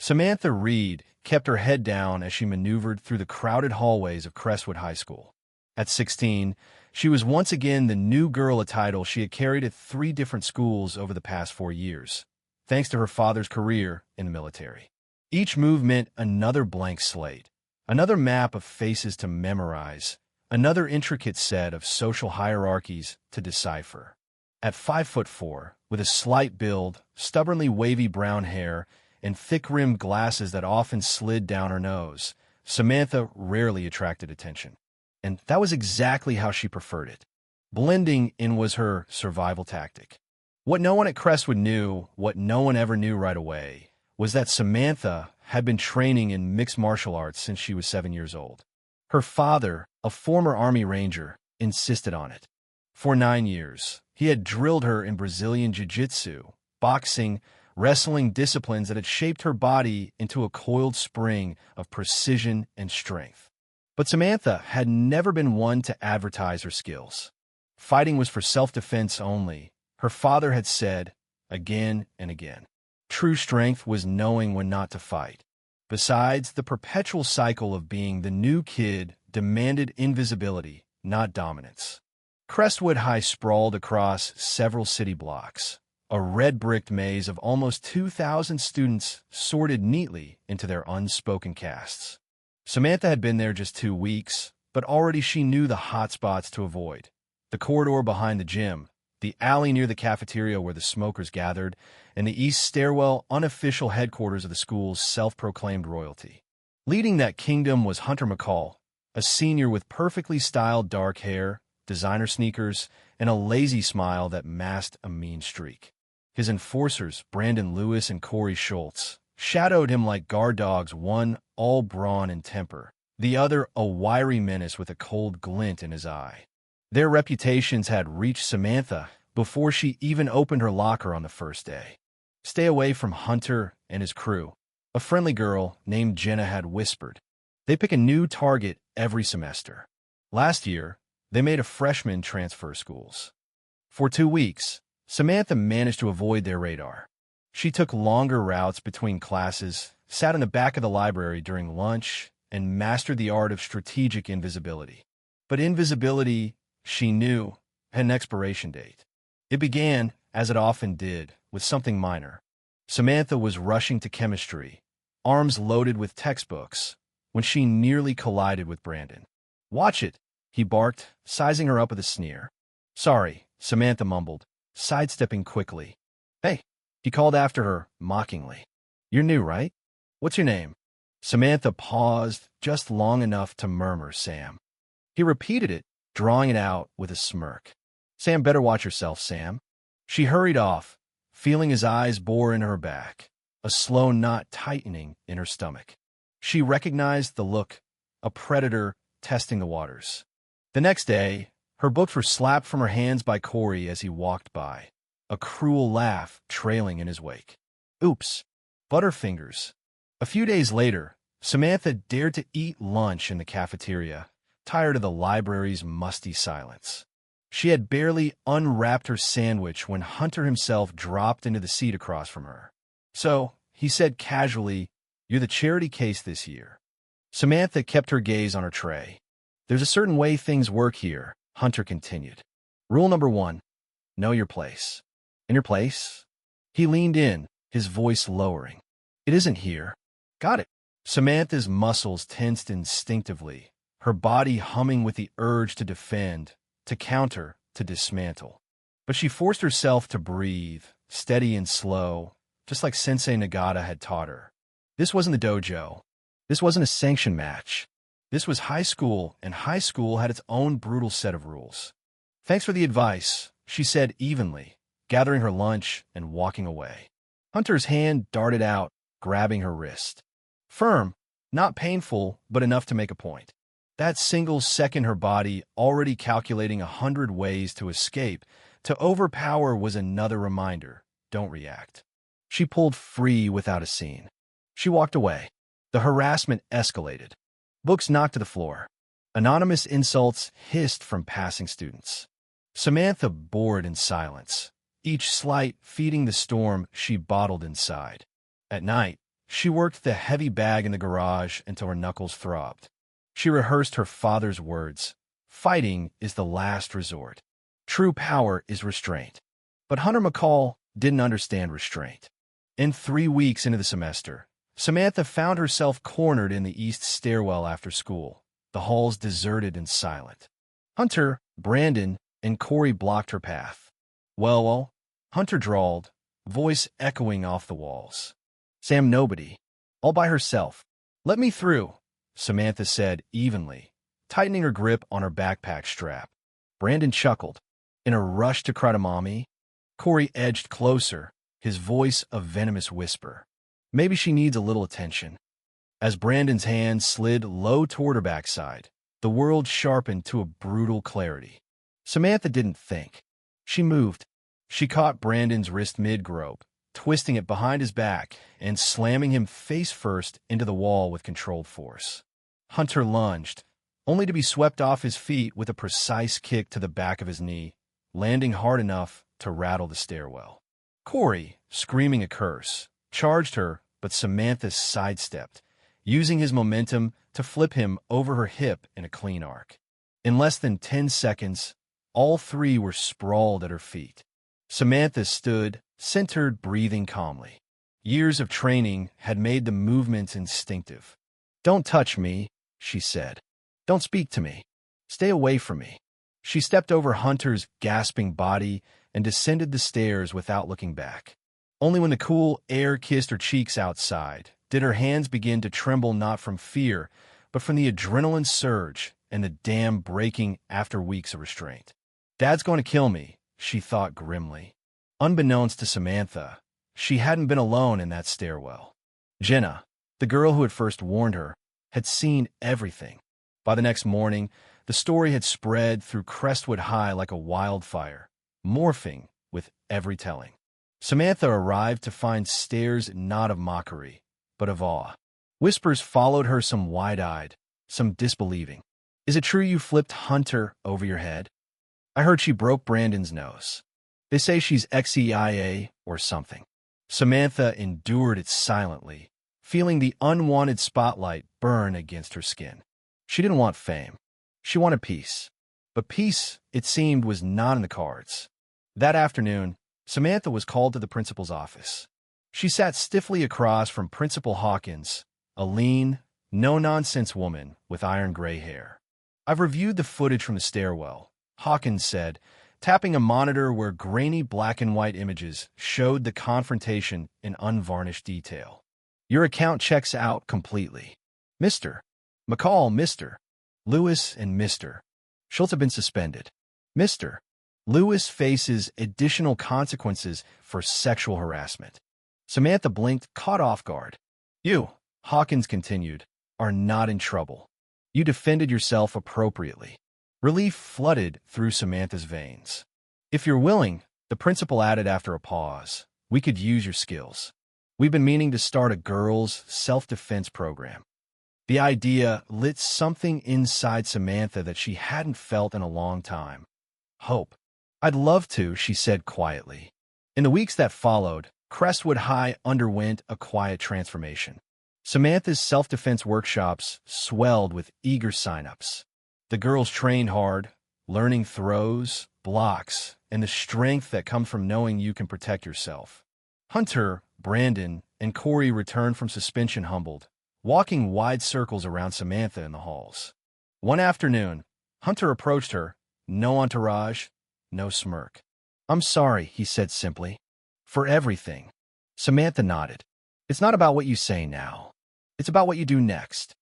Samantha Reed kept her head down as she maneuvered through the crowded hallways of Crestwood High School. At 16, she was once again the new girl, a title she had carried at 3 different schools over the past 4 years, thanks to her father's career in the military. Each move meant another blank slate, another map of faces to memorize, another intricate set of social hierarchies to decipher. At 5'4", with a slight build, stubbornly wavy brown hair, and thick-rimmed glasses that often slid down her nose, Samantha rarely attracted attention. And that was exactly how she preferred it. Blending in was her survival tactic. What no one at Crestwood knew, what no one ever knew right away, was that Samantha had been training in mixed martial arts since she was 7 years old. Her father, a former Army Ranger, insisted on it. For 9 years, he had drilled her in Brazilian jiu-jitsu, boxing, wrestling disciplines that had shaped her body into a coiled spring of precision and strength. But Samantha had never been one to advertise her skills. Fighting was for self-defense only, her father had said again and again. True strength was knowing when not to fight. Besides, the perpetual cycle of being the new kid demanded invisibility, not dominance. Crestwood High sprawled across several city blocks, a red-bricked maze of almost 2,000 students sorted neatly into their unspoken castes. Samantha had been there just 2 weeks, but already she knew the hot spots to avoid. The corridor behind the gym, the alley near the cafeteria where the smokers gathered, and the east stairwell, unofficial headquarters of the school's self-proclaimed royalty. Leading that kingdom was Hunter McCall, a senior with perfectly styled dark hair, designer sneakers, and a lazy smile that masked a mean streak. His enforcers, Brandon Lewis and Corey Schultz, shadowed him like guard dogs, one all brawn and temper, the other a wiry menace with a cold glint in his eye. Their reputations had reached Samantha before she even opened her locker on the first day. "Stay away from Hunter and his crew," a friendly girl named Jenna had whispered. "They pick a new target every semester." Last year, they made a freshman transfer schools. For 2 weeks, Samantha managed to avoid their radar. She took longer routes between classes, sat in the back of the library during lunch, and mastered the art of strategic invisibility. But invisibility, she knew, had an expiration date. It began, as it often did, with something minor. Samantha was rushing to chemistry, arms loaded with textbooks, when she nearly collided with Brandon. "Watch it," he barked, sizing her up with a sneer. "Sorry," Samantha mumbled, sidestepping quickly. "Hey," he called after her, mockingly. "You're new, right? What's your name?" Samantha paused just long enough to murmur Sam. He repeated it, drawing it out with a smirk. "Sam, better watch yourself, Sam." She hurried off, feeling his eyes bore into her back, a slow knot tightening in her stomach. She recognized the look, a predator testing the waters. The next day, her books were slapped from her hands by Corey as he walked by, a cruel laugh trailing in his wake. "Oops, Butterfingers." A few days later, Samantha dared to eat lunch in the cafeteria, tired of the library's musty silence. She had barely unwrapped her sandwich when Hunter himself dropped into the seat across from her. "So," he said casually, "you're the charity case this year." Samantha kept her gaze on her tray. "There's a certain way things work here," Hunter continued. "Rule number 1, know your place." "And your place?" He leaned in, his voice lowering. "It isn't here." "Got it." Samantha's muscles tensed instinctively, her body humming with the urge to defend, to counter, to dismantle. But she forced herself to breathe, steady and slow, just like Sensei Nagata had taught her. This wasn't the dojo. This wasn't a sanctioned match. This was high school, and high school had its own brutal set of rules. "Thanks for the advice," she said evenly, gathering her lunch and walking away. Hunter's hand darted out, grabbing her wrist. Firm, not painful, but enough to make a point. That single second her body, already calculating 100 ways to escape, to overpower, was another reminder. Don't react. She pulled free without a scene. She walked away. The harassment escalated. Books knocked to the floor. Anonymous insults hissed from passing students. Samantha bored in silence, each slight feeding the storm she bottled inside. At night, She worked the heavy bag in the garage until her knuckles throbbed. She rehearsed her father's words. Fighting is the last resort. True power is restraint. But Hunter McCall didn't understand restraint. In 3 weeks into the semester, Samantha found herself cornered in the east stairwell after school, the halls deserted and silent. Hunter, Brandon, and Corey blocked her path. Well, Hunter drawled, voice echoing off the walls. Sam, nobody. All by herself. Let me through, Samantha said evenly, tightening her grip on her backpack strap. Brandon chuckled. In a rush to cry to Mommy, Corey edged closer, his voice a venomous whisper. Maybe she needs a little attention. As Brandon's hand slid low toward her backside, the world sharpened to a brutal clarity. Samantha didn't think. She moved. She caught Brandon's wrist mid-grope, twisting it behind his back and slamming him face first into the wall with controlled force. Hunter lunged, only to be swept off his feet with a precise kick to the back of his knee, landing hard enough to rattle the stairwell. Corey, screaming a curse, charged her, but Samantha sidestepped, using his momentum to flip him over her hip in a clean arc. In less than 10 seconds, all three were sprawled at her feet. Samantha stood, centered, breathing calmly. Years of training had made the movements instinctive. "Don't touch me," she said. "Don't speak to me. Stay away from me." She stepped over Hunter's gasping body and descended the stairs without looking back. Only when the cool air kissed her cheeks outside did her hands begin to tremble, not from fear, but from the adrenaline surge and the dam breaking after weeks of restraint. "Dad's going to kill me," she thought grimly. Unbeknownst to Samantha, she hadn't been alone in that stairwell. Jenna, the girl who had first warned her, had seen everything. By the next morning, the story had spread through Crestwood High like a wildfire, morphing with every telling. Samantha arrived to find stares not of mockery, but of awe. Whispers followed her, some wide-eyed, some disbelieving. "Is it true you flipped Hunter over your head? I heard she broke Brandon's nose. They say she's ex-CIA or something." Samantha endured it silently, feeling the unwanted spotlight burn against her skin. She didn't want fame. She wanted peace. But peace, it seemed, was not in the cards. That afternoon, Samantha was called to the principal's office. She sat stiffly across from Principal Hawkins, a lean, no-nonsense woman with iron-gray hair. "I've reviewed the footage from the stairwell," Hawkins said, tapping a monitor where grainy black-and-white images showed the confrontation in unvarnished detail. "Your account checks out completely. Mr. McCall, Mr. Lewis, and Mr. Schultz have been suspended. Mr. Lewis faces additional consequences for sexual harassment." Samantha blinked, caught off guard. "You," Hawkins continued, "are not in trouble. You defended yourself appropriately." Relief flooded through Samantha's veins. "If you're willing," the principal added after a pause, "we could use your skills. We've been meaning to start a girls' self-defense program." The idea lit something inside Samantha that she hadn't felt in a long time. Hope. "I'd love to," she said quietly. In the weeks that followed, Crestwood High underwent a quiet transformation. Samantha's self-defense workshops swelled with eager sign-ups. The girls trained hard, learning throws, blocks, and the strength that comes from knowing you can protect yourself. Hunter, Brandon, and Corey returned from suspension humbled, walking wide circles around Samantha in the halls. One afternoon, Hunter approached her, no entourage, no smirk. "I'm sorry," he said simply. "For everything." Samantha nodded. "It's not about what you say now. It's about what you do next."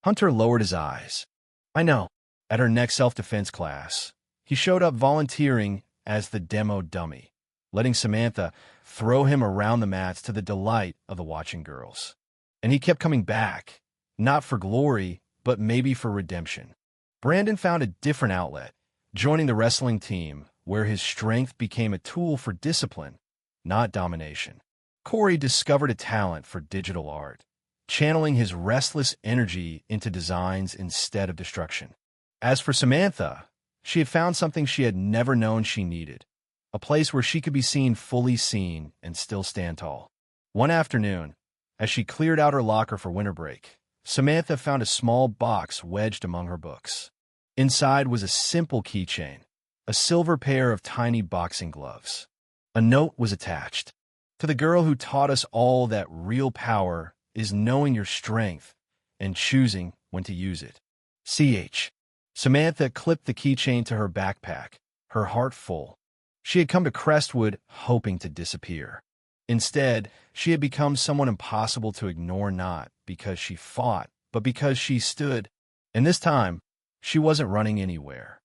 Hunter lowered his eyes. "I know." At her next self-defense class, he showed up volunteering as the demo dummy, letting Samantha throw him around the mats to the delight of the watching girls. And he kept coming back, not for glory, but maybe for redemption. Brandon found a different outlet, joining the wrestling team, where his strength became a tool for discipline, not domination. Corey discovered a talent for digital art, channeling his restless energy into designs instead of destruction. As for Samantha, she had found something she had never known she needed, a place where she could be seen fully seen and still stand tall. One afternoon, As she cleared out her locker for winter break, Samantha found a small box wedged among her books. Inside was a simple keychain, a silver pair of tiny boxing gloves. A note was attached. To the girl who taught us all that real power is knowing your strength and choosing when to use it. CH. Samantha clipped the keychain to her backpack, her heart full. She had come to Crestwood hoping to disappear. Instead, she had become someone impossible to ignore, not because she fought, but because she stood. And this time, she wasn't running anywhere.